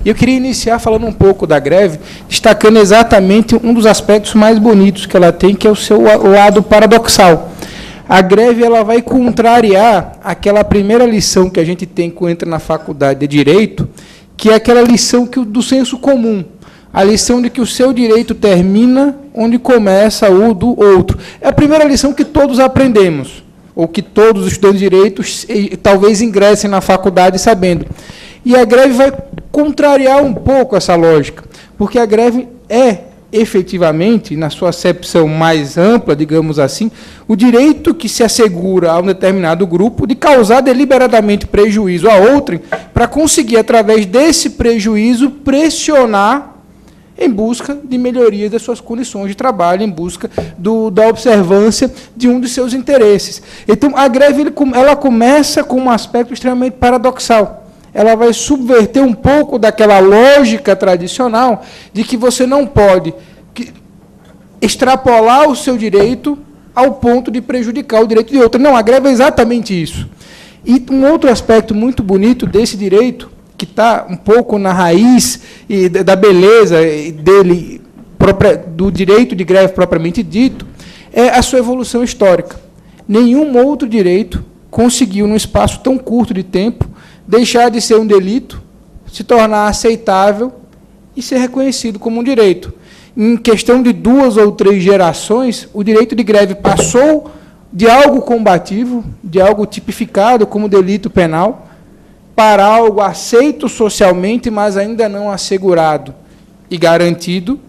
E eu queria iniciar falando um pouco da greve, destacando exatamente um dos aspectos mais bonitos que ela tem, que é o seu lado paradoxal. A greve ela vai contrariar aquela primeira lição que a gente tem quando entra na faculdade de Direito, que é aquela lição do senso comum, a lição de que o seu direito termina onde começa o do outro. É a primeira lição que todos aprendemos, ou que todos os estudantes de Direito talvez ingressem na faculdade sabendo. E a greve vai contrariar um pouco essa lógica, porque a greve é, efetivamente, na sua acepção mais ampla, digamos assim, o direito que se assegura a um determinado grupo de causar deliberadamente prejuízo a outrem, para conseguir, através desse prejuízo, pressionar em busca de melhoria das suas condições de trabalho, em busca da observância de um dos seus interesses. Então, a greve ela começa com um aspecto extremamente paradoxal. Ela vai subverter um pouco daquela lógica tradicional de que você não pode extrapolar o seu direito ao ponto de prejudicar o direito de outro. Não, a greve é exatamente isso. E um outro aspecto muito bonito desse direito, que está um pouco na raiz e da beleza dele, do direito de greve propriamente dito, é a sua evolução histórica. Nenhum outro direito conseguiu, num espaço tão curto de tempo, deixar de ser um delito, se tornar aceitável e ser reconhecido como um direito. Em questão de 2 ou 3 gerações, o direito de greve passou de algo combativo, de algo tipificado como delito penal, para algo aceito socialmente, mas ainda não assegurado e garantido,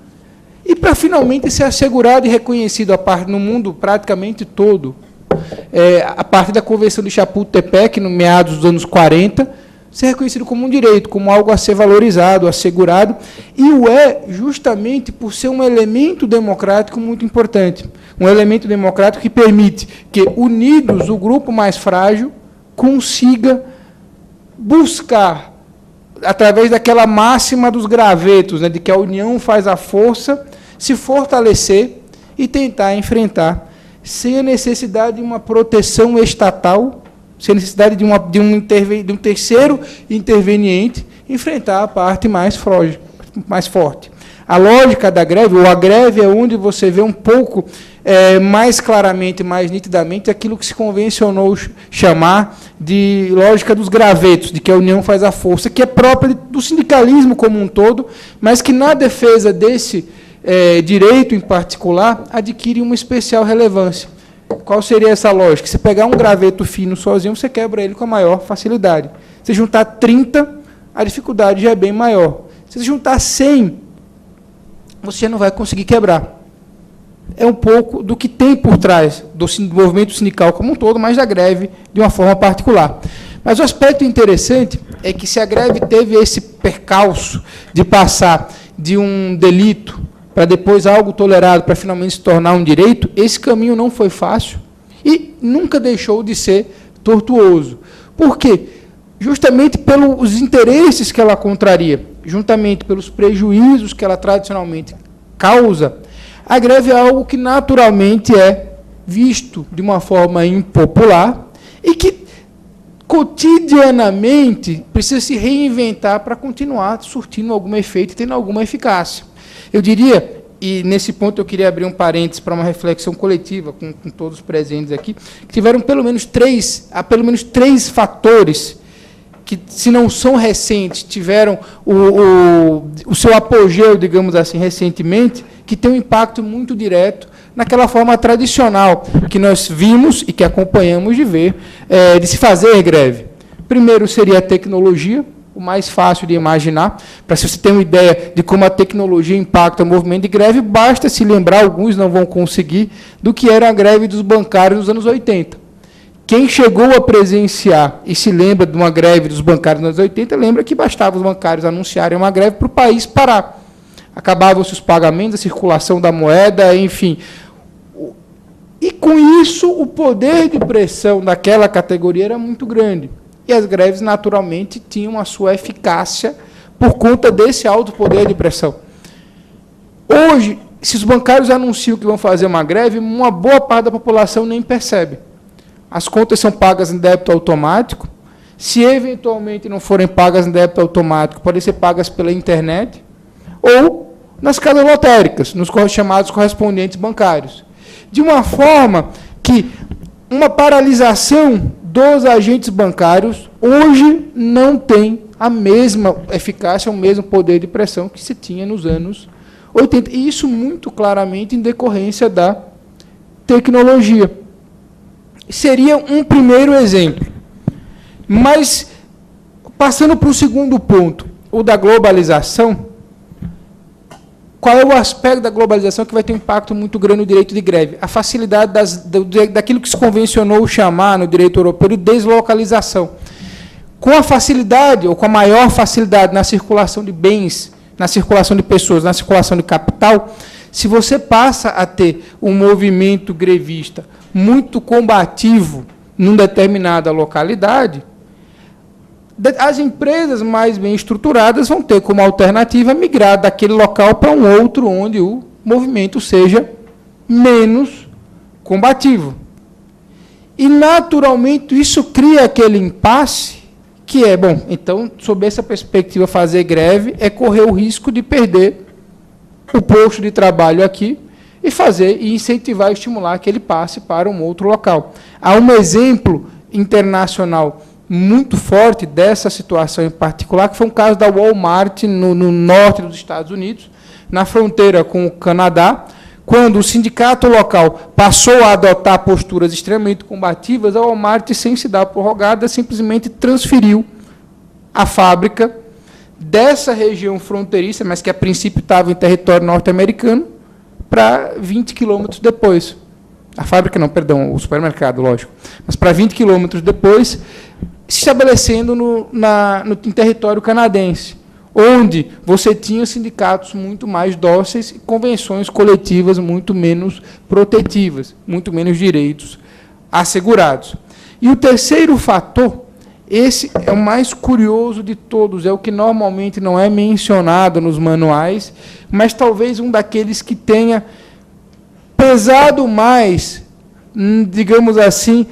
e para finalmente ser assegurado e reconhecido no mundo praticamente todo. A partir da Convenção de Chapultepec, no meados dos anos 40, ser reconhecido como um direito, como algo a ser valorizado, assegurado, e o é justamente por ser um elemento democrático muito importante. Um elemento democrático que permite que, unidos, o grupo mais frágil consiga buscar, através daquela máxima dos gravetos, né, de que a união faz a força, se fortalecer e tentar enfrentar, sem a necessidade de uma proteção estatal, sem a necessidade de um terceiro interveniente, enfrentar a parte mais forte. A lógica da greve, ou a greve é onde você vê um pouco mais claramente, mais nitidamente, aquilo que se convencionou chamar de lógica dos gravetos, de que a união faz a força, que é própria do sindicalismo como um todo, mas que na defesa desse direito em particular adquire uma especial relevância. Qual seria essa lógica? Se pegar um graveto fino sozinho, você quebra ele com a maior facilidade. Se juntar 30, a dificuldade já é bem maior. Se juntar 100, você não vai conseguir quebrar. É um pouco do que tem por trás do movimento sindical como um todo, mas da greve de uma forma particular. Mas o aspecto interessante é que, se a greve teve esse percalço de passar de um delito para depois algo tolerado, para finalmente se tornar um direito, esse caminho não foi fácil e nunca deixou de ser tortuoso. Por quê? Justamente pelos interesses que ela contraria, juntamente pelos prejuízos que ela tradicionalmente causa, a greve é algo que naturalmente é visto de uma forma impopular e que cotidianamente precisa se reinventar para continuar surtindo algum efeito e tendo alguma eficácia. Eu diria, e nesse ponto eu queria abrir um parênteses para uma reflexão coletiva com todos os presentes aqui, que tiveram pelo menos três fatores que, se não são recentes, tiveram o seu apogeu, digamos assim, recentemente, que tem um impacto muito direto naquela forma tradicional que nós vimos e que acompanhamos de ver, de se fazer greve. Primeiro seria a tecnologia, o mais fácil de imaginar. Para se você ter uma ideia de como a tecnologia impacta o movimento de greve, basta se lembrar, alguns não vão conseguir, do que era a greve dos bancários nos anos 80. Quem chegou a presenciar e se lembra de uma greve dos bancários nos anos 80, lembra que bastava os bancários anunciarem uma greve para o país parar. Acabavam-se os pagamentos, a circulação da moeda, enfim. E, com isso, o poder de pressão daquela categoria era muito grande. E as greves, naturalmente, tinham a sua eficácia por conta desse alto poder de pressão. Hoje, se os bancários anunciam que vão fazer uma greve, uma boa parte da população nem percebe. As contas são pagas em débito automático, se eventualmente não forem pagas em débito automático, podem ser pagas pela internet ou nas casas lotéricas, nos chamados correspondentes bancários. De uma forma que uma paralisação dos agentes bancários hoje não tem a mesma eficácia, o mesmo poder de pressão que se tinha nos anos 80. E isso muito claramente em decorrência da tecnologia. Seria um primeiro exemplo. Mas, passando para o segundo ponto, o da globalização, qual é o aspecto da globalização que vai ter um impacto muito grande no direito de greve? A facilidade daquilo que se convencionou chamar no direito europeu de deslocalização. Com a facilidade, ou com a maior facilidade na circulação de bens, na circulação de pessoas, na circulação de capital, se você passa a ter um movimento grevista muito combativo numa determinada localidade, as empresas mais bem estruturadas vão ter como alternativa migrar daquele local para um outro onde o movimento seja menos combativo. E, naturalmente, isso cria aquele impasse que é, bom, então, sob essa perspectiva, fazer greve é correr o risco de perder o posto de trabalho aqui e incentivar e estimular que ele passe para um outro local. Há um exemplo internacional muito forte dessa situação em particular, que foi um caso da Walmart no norte dos Estados Unidos, na fronteira com o Canadá, quando o sindicato local passou a adotar posturas extremamente combativas, a Walmart, sem se dar por rogada, simplesmente transferiu a fábrica dessa região fronteiriça, mas que a princípio estava em território norte-americano, para 20 quilômetros depois. A fábrica não, perdão, o supermercado, lógico. Mas para 20 quilômetros depois, se estabelecendo em território canadense, onde você tinha sindicatos muito mais dóceis e convenções coletivas muito menos protetivas, muito menos direitos assegurados. E o terceiro fator, esse é o mais curioso de todos, é o que normalmente não é mencionado nos manuais, mas talvez um daqueles que tenha pesado mais, digamos assim,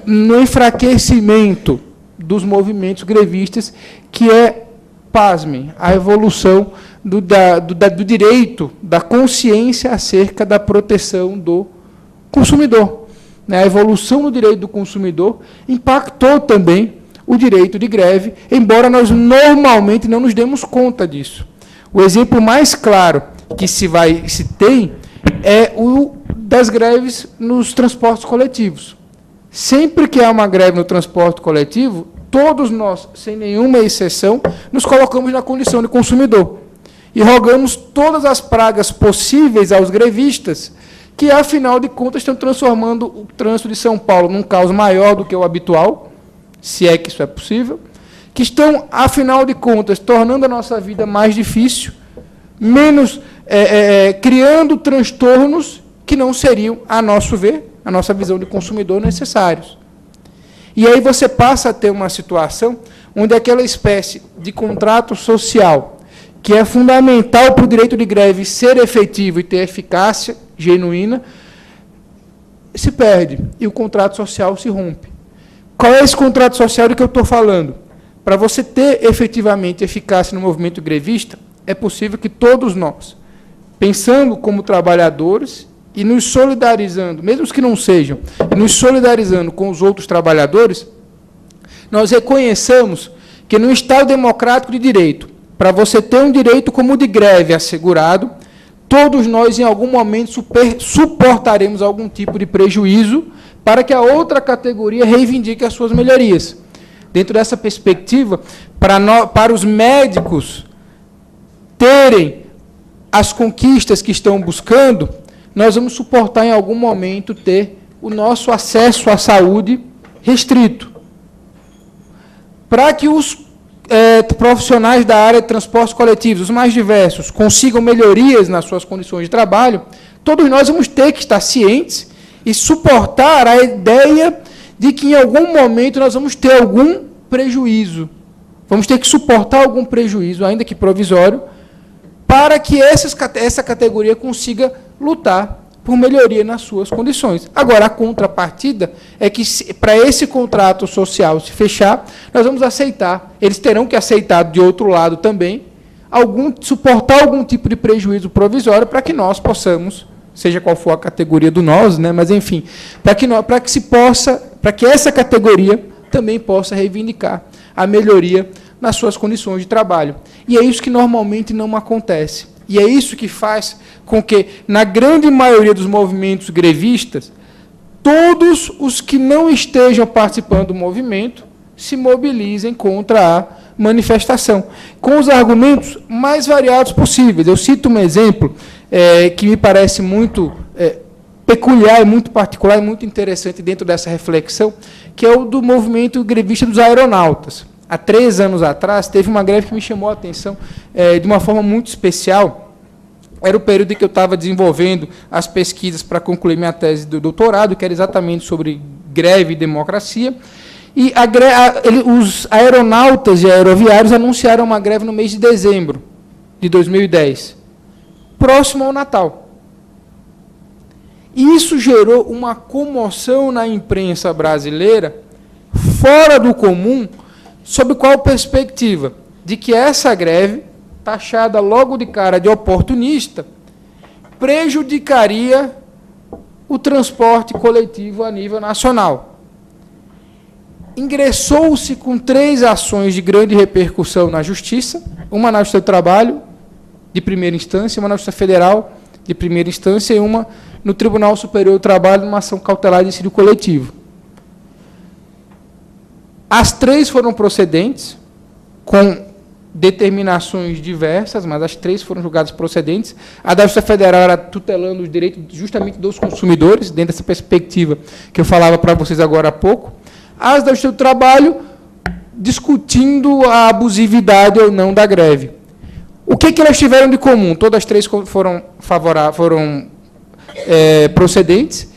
no enfraquecimento dos movimentos grevistas, que é, pasmem, a evolução do direito, da consciência acerca da proteção do consumidor. A evolução do direito do consumidor impactou também o direito de greve, embora nós normalmente não nos demos conta disso. O exemplo mais claro que se tem é o das greves nos transportes coletivos. Sempre que há uma greve no transporte coletivo, todos nós, sem nenhuma exceção, nos colocamos na condição de consumidor e rogamos todas as pragas possíveis aos grevistas, que, afinal de contas, estão transformando o trânsito de São Paulo num caos maior do que o habitual, se é que isso é possível, que estão, afinal de contas, tornando a nossa vida mais difícil, criando transtornos que não seriam, a nosso ver, a nossa visão de consumidor, necessários. E aí você passa a ter uma situação onde aquela espécie de contrato social, que é fundamental para o direito de greve ser efetivo e ter eficácia genuína, se perde, e o contrato social se rompe. Qual é esse contrato social de que eu estou falando? Para você ter efetivamente eficácia no movimento grevista, é possível que todos nós, pensando como trabalhadores e nos solidarizando, mesmo os que não sejam, nos solidarizando com os outros trabalhadores, nós reconheçamos que no Estado democrático de direito, para você ter um direito como o de greve assegurado, todos nós, em algum momento, suportaremos algum tipo de prejuízo para que a outra categoria reivindique as suas melhorias. Dentro dessa perspectiva, para os médicos terem as conquistas que estão buscando, nós vamos suportar, em algum momento, ter o nosso acesso à saúde restrito. Para que os profissionais da área de transportes coletivos, os mais diversos, consigam melhorias nas suas condições de trabalho, todos nós vamos ter que estar cientes e suportar a ideia de que, em algum momento, nós vamos ter algum prejuízo. Vamos ter que suportar algum prejuízo, ainda que provisório, para que essa categoria consiga lutar por melhoria nas suas condições. Agora, a contrapartida é que, para esse contrato social se fechar, nós vamos aceitar, eles terão que aceitar, de outro lado também, suportar algum tipo de prejuízo provisório para que nós possamos, seja qual for a categoria do nós, né, mas, enfim, para que essa categoria também possa reivindicar a melhoria nas suas condições de trabalho. E é isso que normalmente não acontece. E é isso que faz com que, na grande maioria dos movimentos grevistas, todos os que não estejam participando do movimento se mobilizem contra a manifestação, com os argumentos mais variados possíveis. Eu cito um exemplo que me parece muito peculiar, muito particular e muito interessante dentro dessa reflexão, que é o do movimento grevista dos aeronautas. Há 3 anos atrás, teve uma greve que me chamou a atenção de uma forma muito especial. Era o período em que eu estava desenvolvendo as pesquisas para concluir minha tese do doutorado, que era exatamente sobre greve e democracia. E os aeronautas e aeroviários anunciaram uma greve no mês de dezembro de 2010, próximo ao Natal. E isso gerou uma comoção na imprensa brasileira, fora do comum, sob qual perspectiva? De que essa greve, taxada logo de cara de oportunista, prejudicaria o transporte coletivo a nível nacional. Ingressou-se com 3 ações de grande repercussão na Justiça, uma na Justiça do Trabalho, de primeira instância, uma na Justiça Federal, de primeira instância, e uma no Tribunal Superior do Trabalho, numa ação cautelar de dissídio coletivo. As 3 foram procedentes, com determinações diversas, mas as 3 foram julgadas procedentes. A da Justiça Federal era tutelando os direitos justamente dos consumidores, dentro dessa perspectiva que eu falava para vocês agora há pouco. As da Justiça do Trabalho, discutindo a abusividade ou não da greve. O que elas tiveram de comum? Todas as 3 foram procedentes.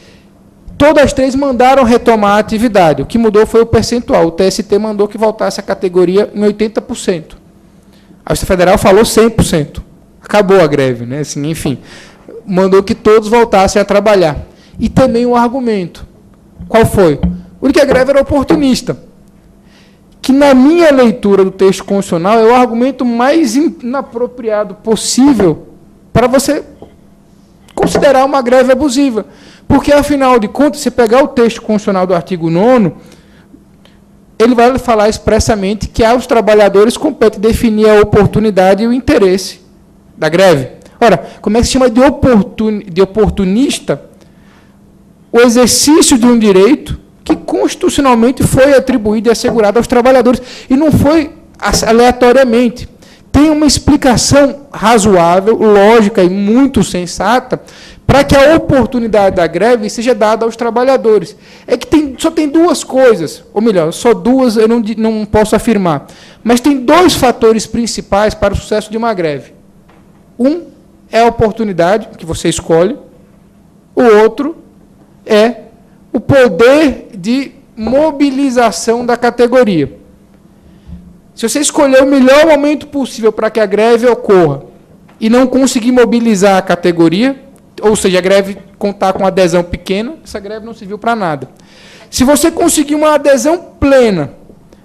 Todas as 3 mandaram retomar a atividade. O que mudou foi o percentual. O TST mandou que voltasse a categoria em 80%. A Justiça Federal falou 100%. Acabou a greve, né? Assim, enfim, mandou que todos voltassem a trabalhar. E também o argumento. Qual foi? O de que a greve era oportunista. Que, na minha leitura do texto constitucional, é o argumento mais inapropriado possível para você considerar uma greve abusiva. Porque, afinal de contas, se pegar o texto constitucional do artigo 9º, ele vai falar expressamente que aos trabalhadores compete definir a oportunidade e o interesse da greve. Ora, como é que se chama de oportunista o exercício de um direito que constitucionalmente foi atribuído e assegurado aos trabalhadores, e não foi aleatoriamente. Tem uma explicação razoável, lógica e muito sensata para que a oportunidade da greve seja dada aos trabalhadores. É que só tem 2 coisas, ou melhor, só 2 eu não posso afirmar, mas tem 2 fatores principais para o sucesso de uma greve. Um é a oportunidade, que você escolhe, o outro é o poder de mobilização da categoria. Se você escolher o melhor momento possível para que a greve ocorra e não conseguir mobilizar a categoria, ou seja, a greve contar com adesão pequena, essa greve não serviu para nada. Se você conseguir uma adesão plena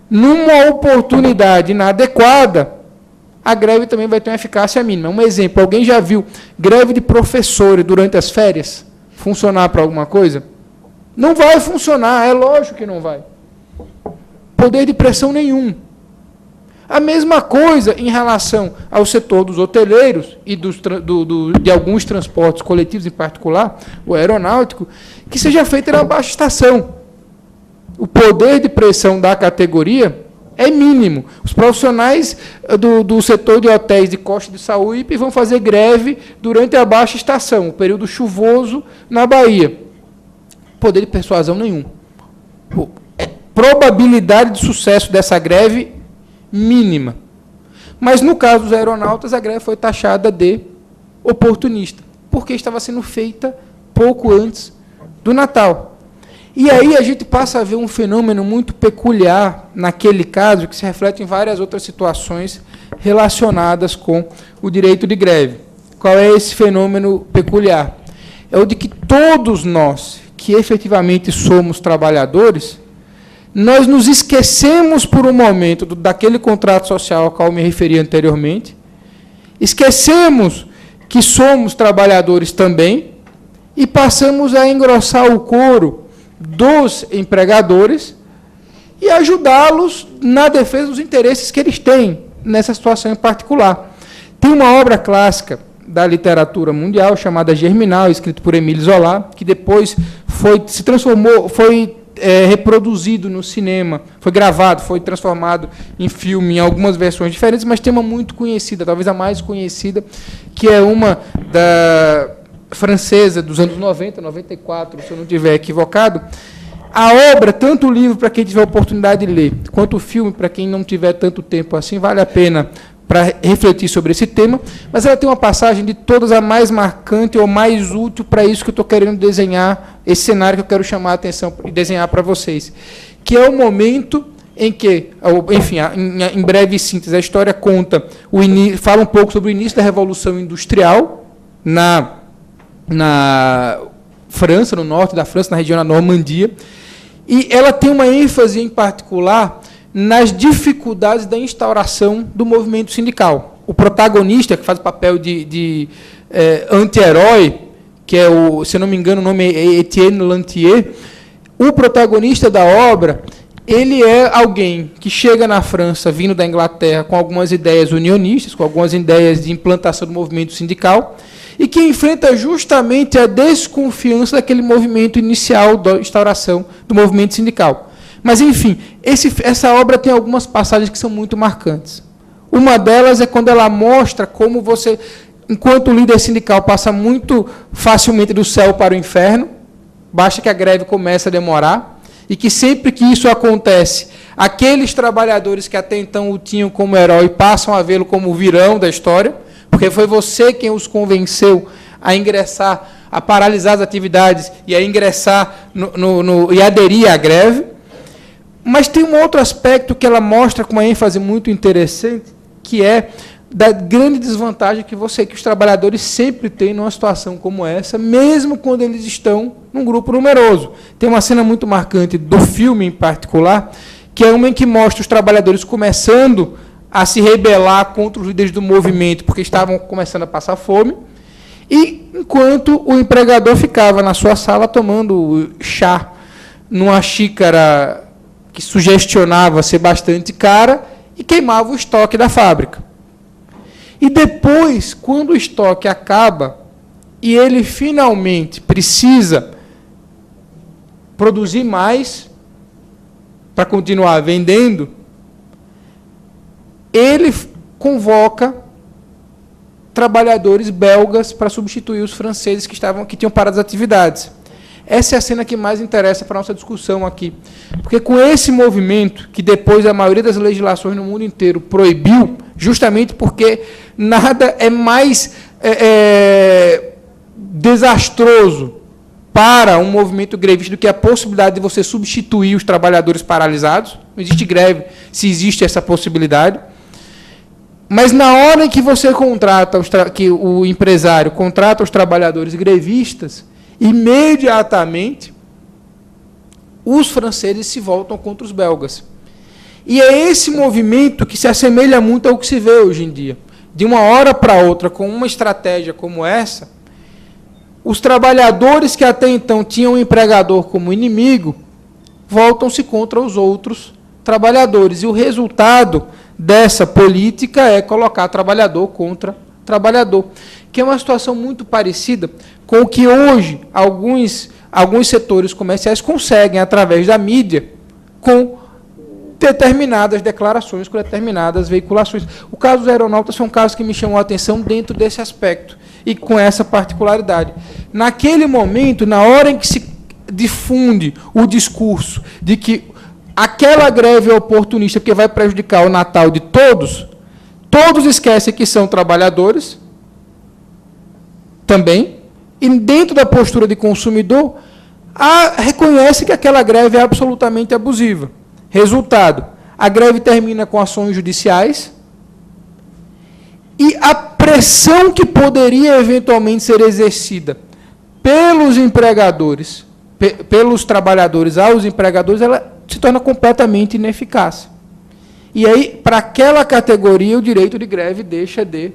numa oportunidade inadequada, a greve também vai ter uma eficácia mínima. Um exemplo, alguém já viu greve de professores durante as férias funcionar para alguma coisa? Não vai funcionar, é lógico que não vai. Poder de pressão nenhum. A mesma coisa em relação ao setor dos hoteleiros e de alguns transportes coletivos, em particular, o aeronáutico, que seja feita na baixa estação. O poder de pressão da categoria é mínimo. Os profissionais do setor de hotéis de Costa de Sauípe vão fazer greve durante a baixa estação, o período chuvoso na Bahia. Poder de persuasão nenhum. Probabilidade de sucesso dessa greve mínima. Mas, no caso dos aeronautas, a greve foi taxada de oportunista, porque estava sendo feita pouco antes do Natal. E aí a gente passa a ver um fenômeno muito peculiar naquele caso, que se reflete em várias outras situações relacionadas com o direito de greve. Qual é esse fenômeno peculiar? é o de que todos nós, que efetivamente somos trabalhadores, nós nos esquecemos por um momento daquele contrato social ao qual me referi anteriormente, esquecemos que somos trabalhadores também e passamos a engrossar o coro dos empregadores e ajudá-los na defesa dos interesses que eles têm nessa situação em particular. Tem uma obra clássica da literatura mundial chamada Germinal, escrito por Émile Zola, que depois se transformou, foi reproduzido no cinema, foi gravado, foi transformado em filme, em algumas versões diferentes, mas tem uma muito conhecida, talvez a mais conhecida, que é uma da francesa dos anos 90, 94, se eu não estiver equivocado. A obra, tanto o livro para quem tiver oportunidade de ler, quanto o filme para quem não tiver tanto tempo assim, vale a pena para refletir sobre esse tema, mas ela tem uma passagem de todas a mais marcante ou mais útil para isso que eu estou querendo desenhar, esse cenário que eu quero chamar a atenção e desenhar para vocês, que é o momento em que, enfim, em breve síntese, a história conta, fala um pouco sobre o início da Revolução Industrial na França, no norte da França, na região da Normandia, e ela tem uma ênfase em particular nas dificuldades da instauração do movimento sindical. O protagonista, que faz o papel de anti-herói, que é, se não me engano, o nome é Etienne Lantier, o protagonista da obra, ele é alguém que chega na França, vindo da Inglaterra, com algumas ideias unionistas, com algumas ideias de implantação do movimento sindical, e que enfrenta justamente a desconfiança daquele movimento inicial da instauração do movimento sindical. Mas, enfim, essa obra tem algumas passagens que são muito marcantes. Uma delas é quando ela mostra como você, enquanto líder sindical, passa muito facilmente do céu para o inferno, basta que a greve comece a demorar, e que sempre que isso acontece, aqueles trabalhadores que até então o tinham como herói passam a vê-lo como o vilão da história, porque foi você quem os convenceu a ingressar, a paralisar as atividades e a ingressar e aderir à greve. Mas tem um outro aspecto que ela mostra com uma ênfase muito interessante, que é da grande desvantagem que os trabalhadores sempre têm numa situação como essa, mesmo quando eles estão num grupo numeroso. Tem uma cena muito marcante do filme, em particular, que é uma em que mostra os trabalhadores começando a se rebelar contra os líderes do movimento, porque estavam começando a passar fome, e enquanto o empregador ficava na sua sala tomando chá numa xícara que sugestionava ser bastante cara, e queimava o estoque da fábrica. E depois, quando o estoque acaba, e ele finalmente precisa produzir mais para continuar vendendo, ele convoca trabalhadores belgas para substituir os franceses que tinham parado as atividades. Essa é a cena que mais interessa para a nossa discussão aqui. Porque com esse movimento, que depois a maioria das legislações no mundo inteiro proibiu, justamente porque nada é mais desastroso para um movimento grevista do que a possibilidade de você substituir os trabalhadores paralisados. Não existe greve se existe essa possibilidade. Mas na hora em que você que o empresário contrata os trabalhadores grevistas, imediatamente os franceses se voltam contra os belgas. E é esse movimento que se assemelha muito ao que se vê hoje em dia. De uma hora para outra, com uma estratégia como essa, os trabalhadores que até então tinham o empregador como inimigo, voltam-se contra os outros trabalhadores. E o resultado dessa política é colocar trabalhador contra trabalhador, que é uma situação muito parecida com o que hoje alguns setores comerciais conseguem através da mídia com determinadas declarações, com determinadas veiculações. O caso dos aeronautas foi um caso que me chamou a atenção dentro desse aspecto e com essa particularidade. Naquele momento, na hora em que se difunde o discurso de que aquela greve é oportunista porque vai prejudicar o Natal de todos, todos esquecem que são trabalhadores também, e dentro da postura de consumidor, reconhece que aquela greve é absolutamente abusiva. Resultado, a greve termina com ações judiciais e a pressão que poderia eventualmente ser exercida pelos empregadores, pelos trabalhadores aos empregadores, ela se torna completamente ineficaz. E aí, para aquela categoria, o direito de greve deixa de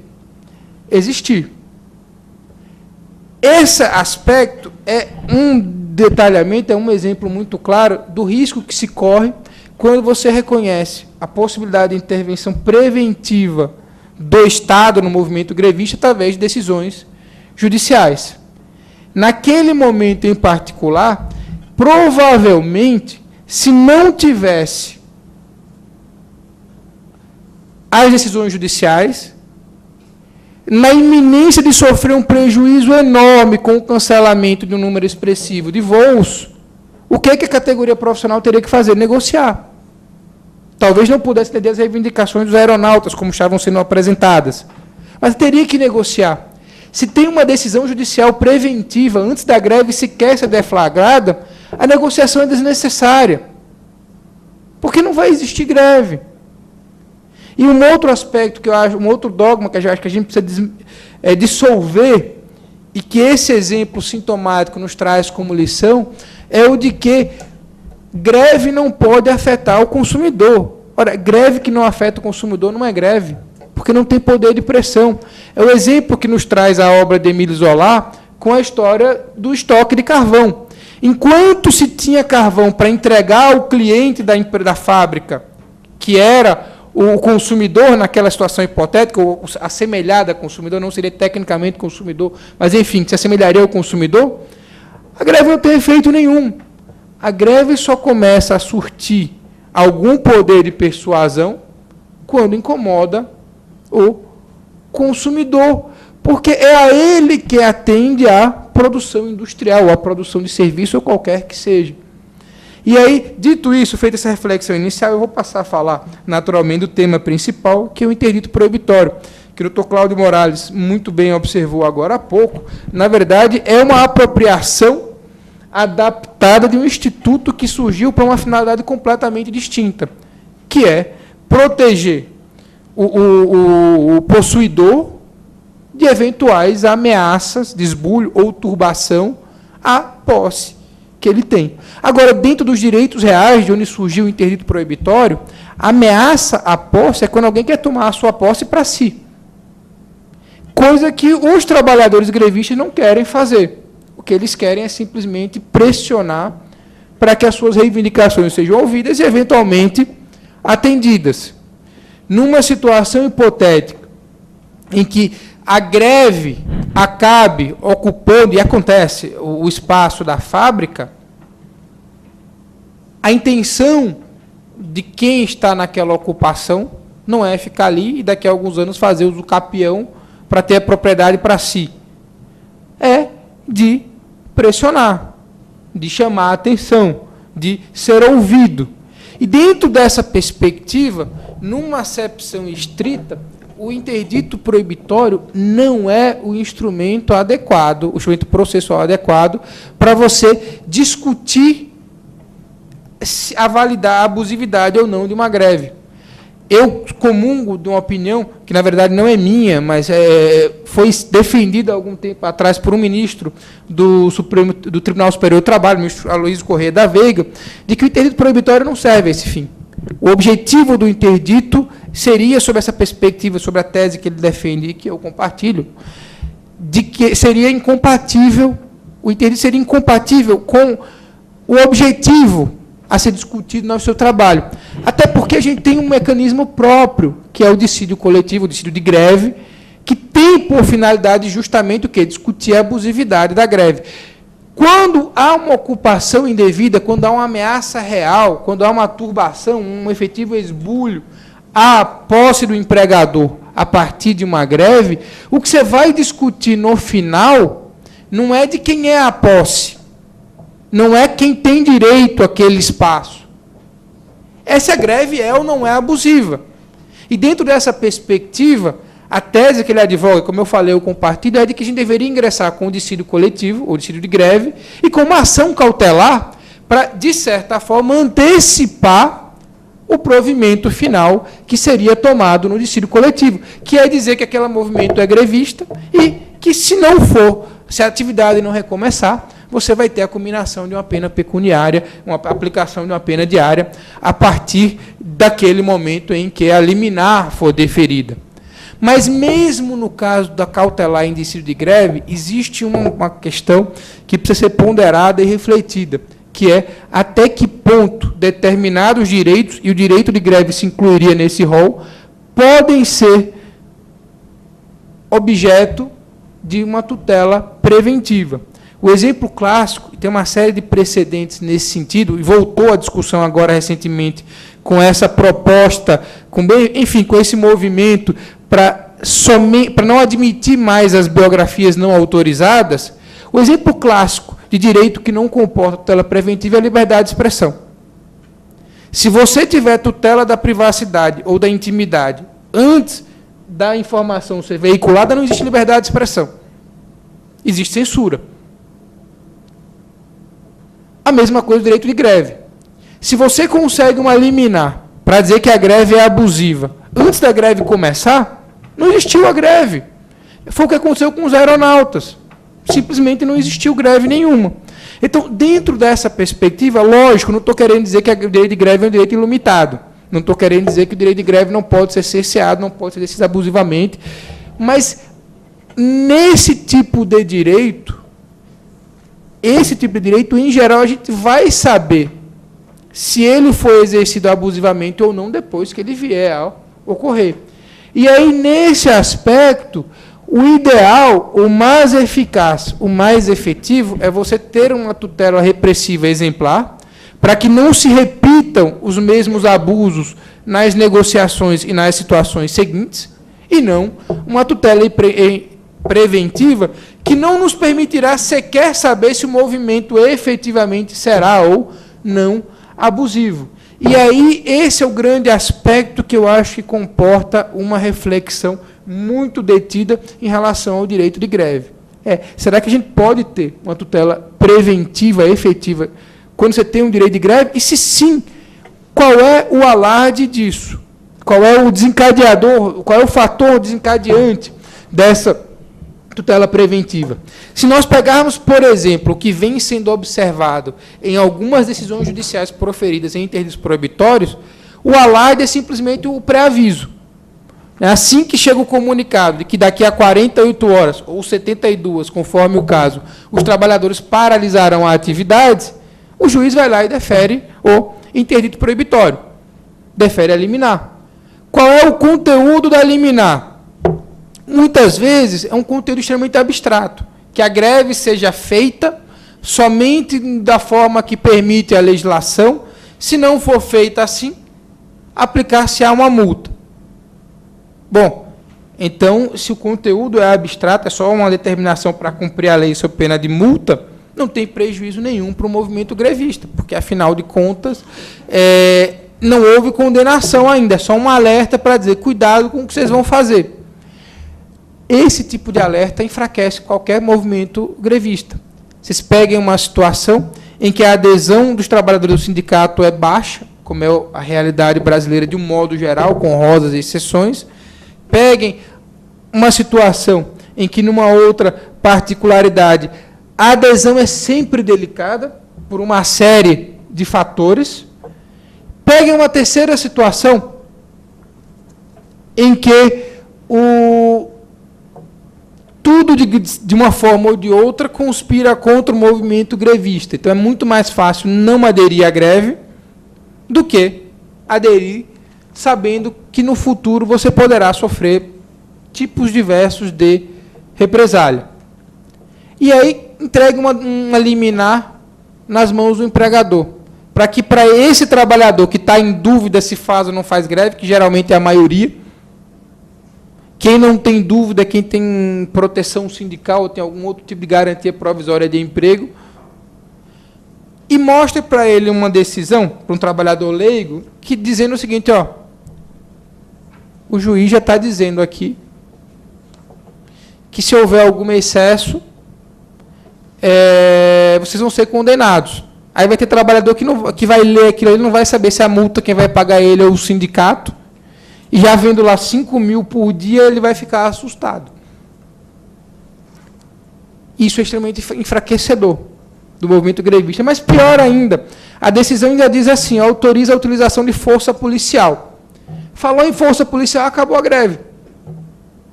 existir. Esse aspecto é um detalhamento, é um exemplo muito claro do risco que se corre quando você reconhece a possibilidade de intervenção preventiva do Estado no movimento grevista através de decisões judiciais. Naquele momento em particular, provavelmente, se não tivesse as decisões judiciais, na iminência de sofrer um prejuízo enorme com o cancelamento de um número expressivo de voos, o que a categoria profissional teria que fazer? Negociar. Talvez não pudesse atender as reivindicações dos aeronautas, como estavam sendo apresentadas, mas teria que negociar. Se tem uma decisão judicial preventiva antes da greve sequer ser deflagrada, a negociação é desnecessária, porque não vai existir greve. E um outro aspecto que eu acho, um outro dogma que eu acho que a gente precisa dissolver, e que esse exemplo sintomático nos traz como lição, é o de que greve não pode afetar o consumidor. Ora, greve que não afeta o consumidor não é greve, porque não tem poder de pressão. É o exemplo que nos traz a obra de Émile Zola com a história do estoque de carvão. Enquanto se tinha carvão para entregar ao cliente da fábrica, que era o consumidor naquela situação hipotética, ou assemelhado a consumidor, não seria tecnicamente consumidor, mas, enfim, se assemelharia ao consumidor, a greve não tem efeito nenhum. A greve só começa a surtir algum poder de persuasão quando incomoda o consumidor, porque é a ele que atende à produção industrial, à produção de serviço, ou qualquer que seja. E aí, dito isso, feita essa reflexão inicial, eu vou passar a falar, naturalmente, do tema principal, que é o interdito proibitório, que o Dr. Cláudio Morales muito bem observou agora há pouco. Na verdade, é uma apropriação adaptada de um instituto que surgiu para uma finalidade completamente distinta, que é proteger o possuidor de eventuais ameaças, desbulho ou turbação à posse que ele tem. Agora, dentro dos direitos reais, de onde surgiu o interdito proibitório, a ameaça à posse é quando alguém quer tomar a sua posse para si. Coisa que os trabalhadores grevistas não querem fazer. O que eles querem é simplesmente pressionar para que as suas reivindicações sejam ouvidas e, eventualmente, atendidas. Numa situação hipotética em que a greve acabe ocupando, e acontece, o espaço da fábrica, a intenção de quem está naquela ocupação não é ficar ali e daqui a alguns anos fazer uso capião para ter a propriedade para si. É de pressionar, de chamar a atenção, de ser ouvido. E dentro dessa perspectiva, numa acepção estrita, o interdito proibitório não é o instrumento adequado, o instrumento processual adequado, para você discutir a validade, a abusividade ou não de uma greve. Eu comungo de uma opinião, que na verdade não é minha, mas foi defendida há algum tempo atrás por um ministro do Tribunal Superior do Trabalho, o ministro Aloysio Corrêa da Veiga, de que o interdito proibitório não serve a esse fim. O objetivo do interdito seria, sob essa perspectiva, sobre a tese que ele defende e que eu compartilho, de que seria incompatível, o interdito seria incompatível com o objetivo a ser discutido no seu trabalho. Até porque a gente tem um mecanismo próprio, que é o dissídio coletivo, o dissídio de greve, que tem por finalidade justamente o quê? Discutir a abusividade da greve. Quando há uma ocupação indevida, quando há uma ameaça real, quando há uma turbação, um efetivo esbulho à posse do empregador a partir de uma greve, o que você vai discutir no final não é de quem é a posse, não é quem tem direito àquele espaço. Essa greve é ou não é abusiva. E dentro dessa perspectiva, a tese que ele advoga, como eu falei, eu compartilho, é de que a gente deveria ingressar com o dissídio coletivo, ou dissídio de greve, e com uma ação cautelar para, de certa forma, antecipar o provimento final que seria tomado no dissídio coletivo, que é dizer que aquele movimento é grevista e que, se não for Se a atividade não recomeçar, você vai ter a combinação de uma pena pecuniária, uma aplicação de uma pena diária, a partir daquele momento em que a liminar for deferida. Mas mesmo no caso da cautelar em indicídio de greve, existe uma questão que precisa ser ponderada e refletida, que é até que ponto determinados direitos, e o direito de greve se incluiria nesse rol, podem ser objeto de uma tutela preventiva. O exemplo clássico, e tem uma série de precedentes nesse sentido, e voltou à discussão agora recentemente com essa proposta, com esse movimento para não admitir mais as biografias não autorizadas. O exemplo clássico de direito que não comporta tutela preventiva é a liberdade de expressão. Se você tiver tutela da privacidade ou da intimidade antes da informação ser veiculada, não existe liberdade de expressão. Existe censura. A mesma coisa do direito de greve. Se você consegue uma liminar para dizer que a greve é abusiva antes da greve começar, não existiu a greve. Foi o que aconteceu com os aeronautas. Simplesmente não existiu greve nenhuma. Então, dentro dessa perspectiva, lógico, não estou querendo dizer que o direito de greve é um direito ilimitado. Não estou querendo dizer que o direito de greve não pode ser cerceado, não pode ser exercido abusivamente. Mas, nesse tipo de direito, em geral, a gente vai saber se ele foi exercido abusivamente ou não depois que ele vier a ocorrer. E aí, nesse aspecto, o ideal, o mais eficaz, o mais efetivo, é você ter uma tutela repressiva exemplar, para que não se repitam os mesmos abusos nas negociações e nas situações seguintes, e não uma tutela preventiva que não nos permitirá sequer saber se o movimento efetivamente será ou não abusivo. E aí, esse é o grande aspecto que eu acho que comporta uma reflexão muito detida em relação ao direito de greve. Será que a gente pode ter uma tutela preventiva, efetiva, quando você tem um direito de greve? E se sim, qual é o alarde disso? Qual é o desencadeador, qual é o fator desencadeante dessa tutela preventiva? Se nós pegarmos, por exemplo, o que vem sendo observado em algumas decisões judiciais proferidas em interditos proibitórios, o alarde é simplesmente o pré-aviso. Assim que chega o comunicado de que daqui a 48 horas, ou 72, conforme o caso, os trabalhadores paralisarão a atividade, o juiz vai lá e defere o interdito proibitório. Defere a liminar. Qual é o conteúdo da liminar? Muitas vezes é um conteúdo extremamente abstrato, que a greve seja feita somente da forma que permite a legislação, se não for feita assim, aplicar-se-á uma multa. Bom, então, se o conteúdo é abstrato, é só uma determinação para cumprir a lei sob pena de multa, não tem prejuízo nenhum para o movimento grevista, porque, afinal de contas, não houve condenação ainda, é só um alerta para dizer, cuidado com o que vocês vão fazer. Esse tipo de alerta enfraquece qualquer movimento grevista. Vocês peguem uma situação em que a adesão dos trabalhadores do sindicato é baixa, como é a realidade brasileira de um modo geral, com honrosas exceções. Peguem uma situação em que, numa outra particularidade, a adesão é sempre delicada, por uma série de fatores. Peguem uma terceira situação em que tudo, de uma forma ou de outra, conspira contra o movimento grevista. Então, é muito mais fácil não aderir à greve do que aderir sabendo que no futuro você poderá sofrer tipos diversos de represália. E aí, entregue uma liminar nas mãos do empregador, para que, para esse trabalhador que está em dúvida se faz ou não faz greve, que geralmente é a maioria, quem não tem dúvida, quem tem proteção sindical ou tem algum outro tipo de garantia provisória de emprego, e mostre para ele uma decisão, para um trabalhador leigo, que dizendo o seguinte, o juiz já está dizendo aqui que se houver algum excesso, vocês vão ser condenados. Aí vai ter trabalhador que vai ler aquilo, ele não vai saber se a multa quem vai pagar ele é o sindicato, e já vendo lá 5 mil por dia, ele vai ficar assustado. Isso é extremamente enfraquecedor do movimento grevista. Mas pior ainda, a decisão ainda diz assim, autoriza a utilização de força policial. Falou em força policial, acabou a greve.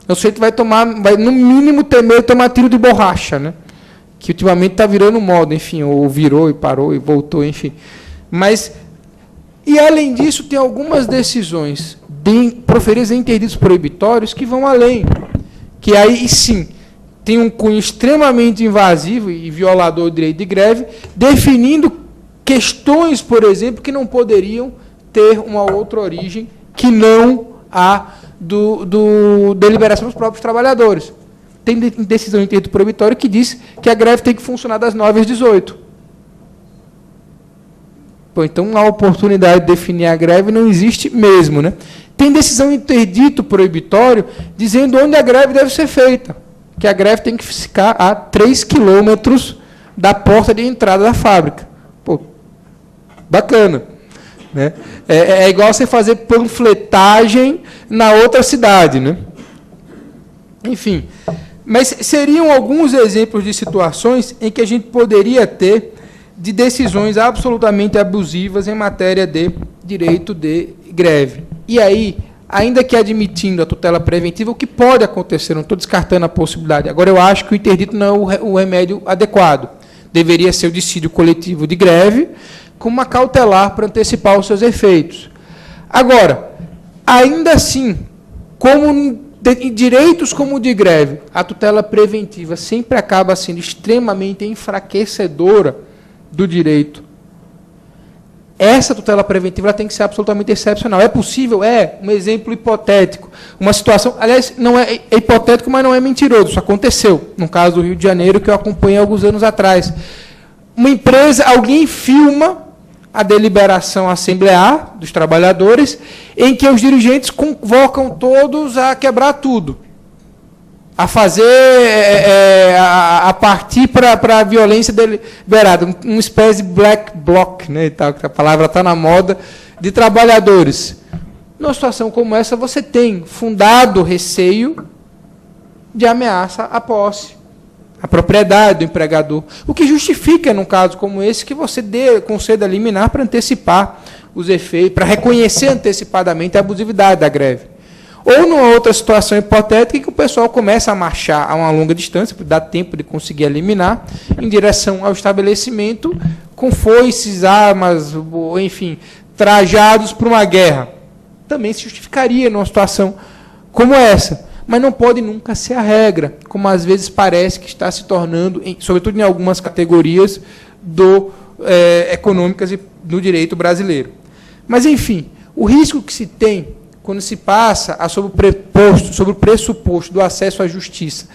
O sujeito vai no mínimo ter medo de tomar tiro de borracha, né? Que ultimamente está virando moda, enfim, ou virou e parou e voltou, enfim. Mas, e além disso, tem algumas decisões proferidas em interditos proibitórios que vão além. Que aí, sim, tem um cunho extremamente invasivo e violador do direito de greve, definindo questões, por exemplo, que não poderiam ter uma outra origem que não a deliberação dos próprios trabalhadores. Tem decisão em interdito proibitório que diz que a greve tem que funcionar das 9 às 18. Pô, então, a oportunidade de definir a greve não existe mesmo, né? Tem decisão em interdito proibitório dizendo onde a greve deve ser feita, que a greve tem que ficar a 3 quilômetros da porta de entrada da fábrica. Pô, bacana. Né? É igual você fazer panfletagem na outra cidade. Né? Enfim, mas seriam alguns exemplos de situações em que a gente poderia ter de decisões absolutamente abusivas em matéria de direito de greve. E aí, ainda que admitindo a tutela preventiva, o que pode acontecer, não estou descartando a possibilidade. Agora, eu acho que o interdito não é o remédio adequado. Deveria ser o dissídio coletivo de greve, com uma cautelar para antecipar os seus efeitos. Agora, ainda assim, em direitos como o de greve, a tutela preventiva sempre acaba sendo extremamente enfraquecedora do direito. Essa tutela preventiva ela tem que ser absolutamente excepcional. É possível? É. Um exemplo hipotético. Uma situação, aliás, não é hipotético, mas não é mentiroso. Isso aconteceu, no caso do Rio de Janeiro, que eu acompanhei alguns anos atrás. Uma empresa, alguém filma a deliberação assemblear dos trabalhadores, em que os dirigentes convocam todos a quebrar tudo, a fazer, a partir para a violência deliberada, uma espécie de black bloc, né, que a palavra está na moda, de trabalhadores. Numa situação como essa, você tem fundado receio de ameaça à posse, à propriedade do empregador, o que justifica, num caso como esse, que você conceda liminar para antecipar os efeitos, para reconhecer antecipadamente a abusividade da greve. Ou numa outra situação hipotética em que o pessoal começa a marchar a uma longa distância, para dar tempo de conseguir eliminar, em direção ao estabelecimento, com foices, armas, enfim, trajados para uma guerra. Também se justificaria numa situação como essa. Mas não pode nunca ser a regra, como às vezes parece que está se tornando, sobretudo em algumas categorias econômicas e do direito brasileiro. Mas, enfim, o risco que se tem quando se passa sobre o pressuposto do acesso à justiça,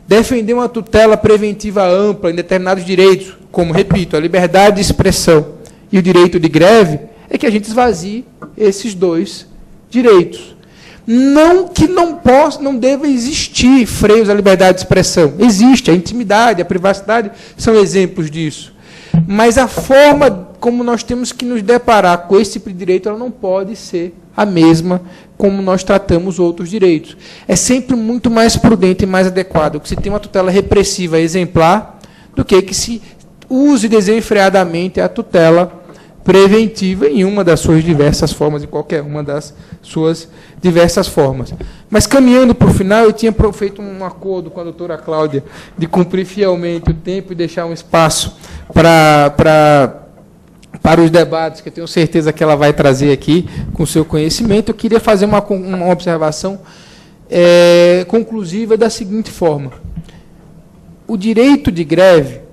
defender uma tutela preventiva ampla em determinados direitos, como, repito, a liberdade de expressão e o direito de greve, é que a gente esvazie esses dois direitos. Não que não deva existir freios à liberdade de expressão. Existe, a intimidade, a privacidade são exemplos disso. Mas a forma como nós temos que nos deparar com esse tipo de direito, ela não pode ser a mesma como nós tratamos outros direitos. É sempre muito mais prudente e mais adequado que se tenha uma tutela repressiva exemplar do que se use desenfreadamente a tutela preventiva em uma das suas diversas formas, em qualquer uma das suas diversas formas. Mas, caminhando para o final, eu tinha feito um acordo com a doutora Cláudia de cumprir fielmente o tempo e deixar um espaço para os debates, que eu tenho certeza que ela vai trazer aqui com o seu conhecimento. Eu queria fazer uma observação conclusiva da seguinte forma. O direito de greve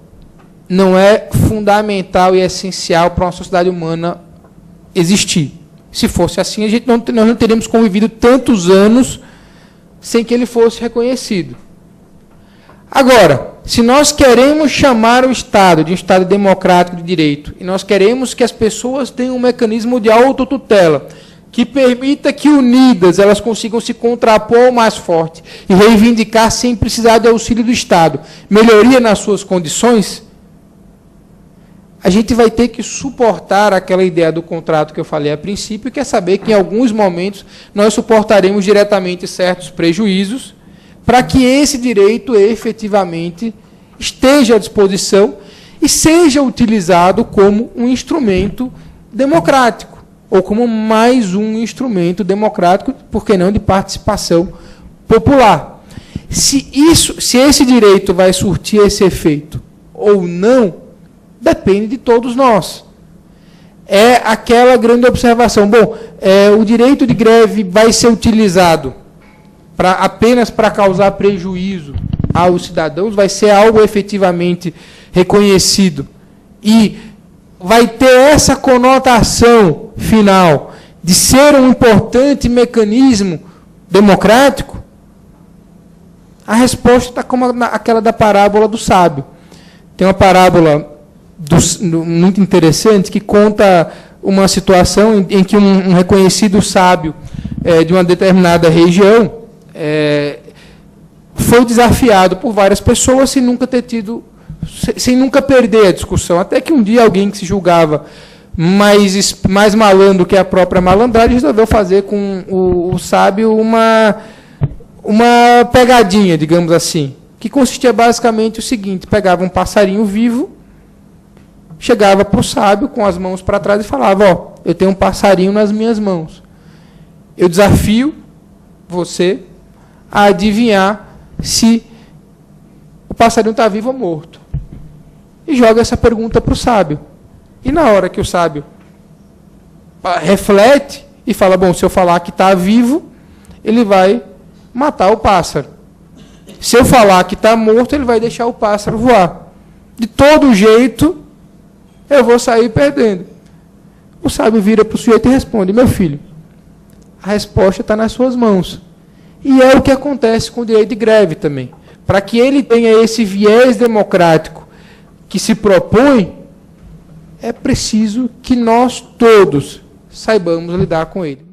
não é fundamental e essencial para uma sociedade humana existir. Se fosse assim, nós não teríamos convivido tantos anos sem que ele fosse reconhecido. Agora, se nós queremos chamar o Estado de um Estado democrático de direito, e nós queremos que as pessoas tenham um mecanismo de autotutela, que permita que, unidas, elas consigam se contrapor ao mais forte e reivindicar, sem precisar de auxílio do Estado, melhoria nas suas condições, a gente vai ter que suportar aquela ideia do contrato que eu falei a princípio, que é saber que, em alguns momentos, nós suportaremos diretamente certos prejuízos, para que esse direito, efetivamente, esteja à disposição e seja utilizado como um instrumento democrático, ou como mais um instrumento democrático, por que não, de participação popular. Se esse direito vai surtir esse efeito ou não, depende de todos nós. É aquela grande observação. Bom, o direito de greve vai ser utilizado apenas para causar prejuízo aos cidadãos, vai ser algo efetivamente reconhecido e vai ter essa conotação final de ser um importante mecanismo democrático? A resposta está como aquela da parábola do sábio. Tem uma parábola muito interessante que conta uma situação em que um reconhecido sábio de uma determinada região foi desafiado por várias pessoas sem nunca perder a discussão. Até que um dia alguém que se julgava mais malandro que a própria malandragem resolveu fazer com o sábio uma pegadinha, digamos assim, que consistia basicamente o seguinte: pegava um passarinho vivo, chegava para o sábio com as mãos para trás e falava: ó, eu tenho um passarinho nas minhas mãos. Eu desafio você a adivinhar se o passarinho está vivo ou morto. E joga essa pergunta para o sábio. E na hora que o sábio reflete e fala: bom, se eu falar que está vivo, ele vai matar o pássaro. Se eu falar que está morto, ele vai deixar o pássaro voar. De todo jeito, eu vou sair perdendo. O sábio vira para o sujeito e responde: meu filho, a resposta está nas suas mãos. E é o que acontece com o direito de greve também. Para que ele tenha esse viés democrático que se propõe, é preciso que nós todos saibamos lidar com ele.